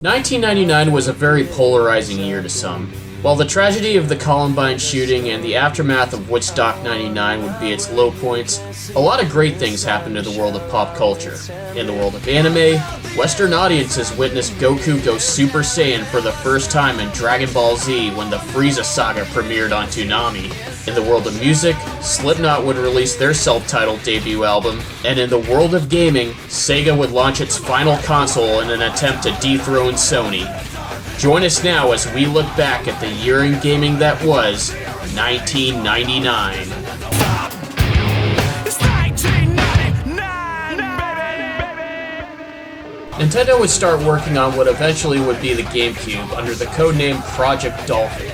1999 was a very polarizing year to some. While the tragedy of the Columbine shooting and the aftermath of Woodstock 99 would be its low points, a lot of great things happened in the world of pop culture. In the world of anime, Western audiences witnessed Goku go Super Saiyan for the first time in Dragon Ball Z when the Frieza saga premiered on Toonami. In the world of music, Slipknot would release their self-titled debut album, and in the world of gaming, Sega would launch its final console in an attempt to dethrone Sony. Join us now as we look back at the year in gaming that was 1999. Nintendo would start working on what eventually would be the GameCube under the codename Project Dolphin.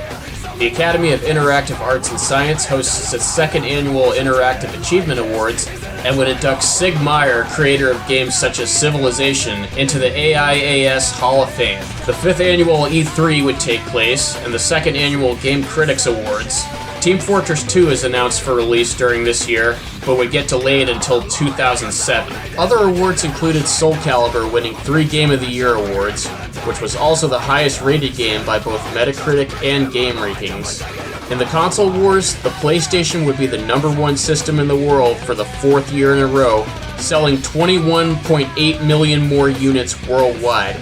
The Academy of Interactive Arts and Science hosts its second annual Interactive Achievement Awards and would induct Sid Meier, creator of games such as Civilization, into the AIAS Hall of Fame. The fifth annual E3 would take place, and the second annual Game Critics Awards. Team Fortress 2 is announced for release during this year, but would get delayed until 2007. Other awards included Soul Calibur winning 3 Game of the Year awards, which was also the highest rated game by both Metacritic and Game Rankings. In the console wars, the PlayStation would be the #1 system in the world for the 4th year in a row, selling 21.8 million more units worldwide.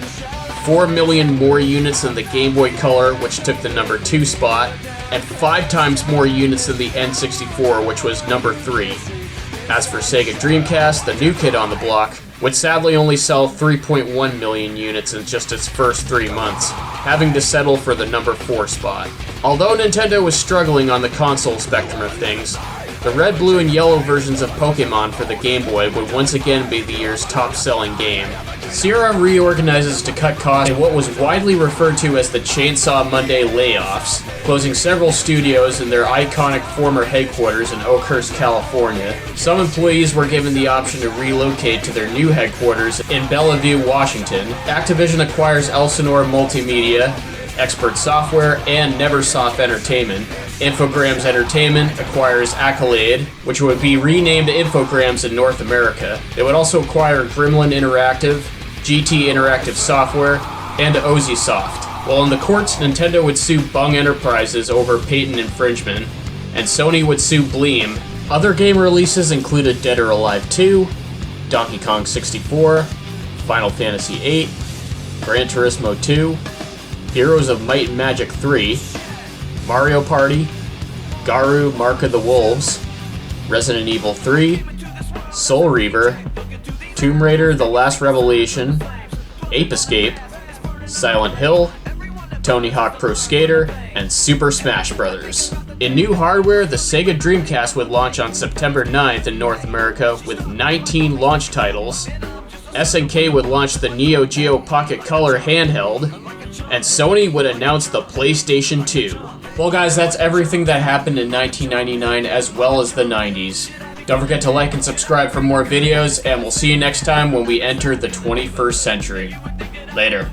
4 million more units than the Game Boy Color, which took the #2 spot, and 5 times more units than the N64, which was #3. As for Sega Dreamcast, the new kid on the block, would sadly only sell 3.1 million units in just its first 3 months, having to settle for the #4 spot. Although Nintendo was struggling on the console spectrum of things, the red, blue, and yellow versions of Pokémon for the Game Boy would once again be the year's top-selling game. Sierra reorganizes to cut costs in what was widely referred to as the Chainsaw Monday layoffs, closing several studios in their iconic former headquarters in Oakhurst, California. Some employees were given the option to relocate to their new headquarters in Bellevue, Washington. Activision acquires Elsinore Multimedia, Expert Software, and Neversoft Entertainment. Infogrames Entertainment acquires Accolade, which would be renamed Infogrames in North America. It would also acquire Gremlin Interactive, GT Interactive Software, and Ozysoft. While in the courts, Nintendo would sue Bung Enterprises over patent infringement, and Sony would sue Bleem. Other game releases included Dead or Alive 2, Donkey Kong 64, Final Fantasy VIII, Gran Turismo 2, Heroes of Might and Magic 3, Mario Party, Garou Mark of the Wolves, Resident Evil 3, Soul Reaver, Tomb Raider The Last Revelation, Ape Escape, Silent Hill, Tony Hawk Pro Skater, and Super Smash Bros. In new hardware, the Sega Dreamcast would launch on September 9th in North America with 19 launch titles. SNK would launch the Neo Geo Pocket Color handheld, and Sony would announce the PlayStation 2. Well guys, that's everything that happened in 1999 as well as the 90s. Don't forget to like and subscribe for more videos, and we'll see you next time when we enter the 21st century. Later.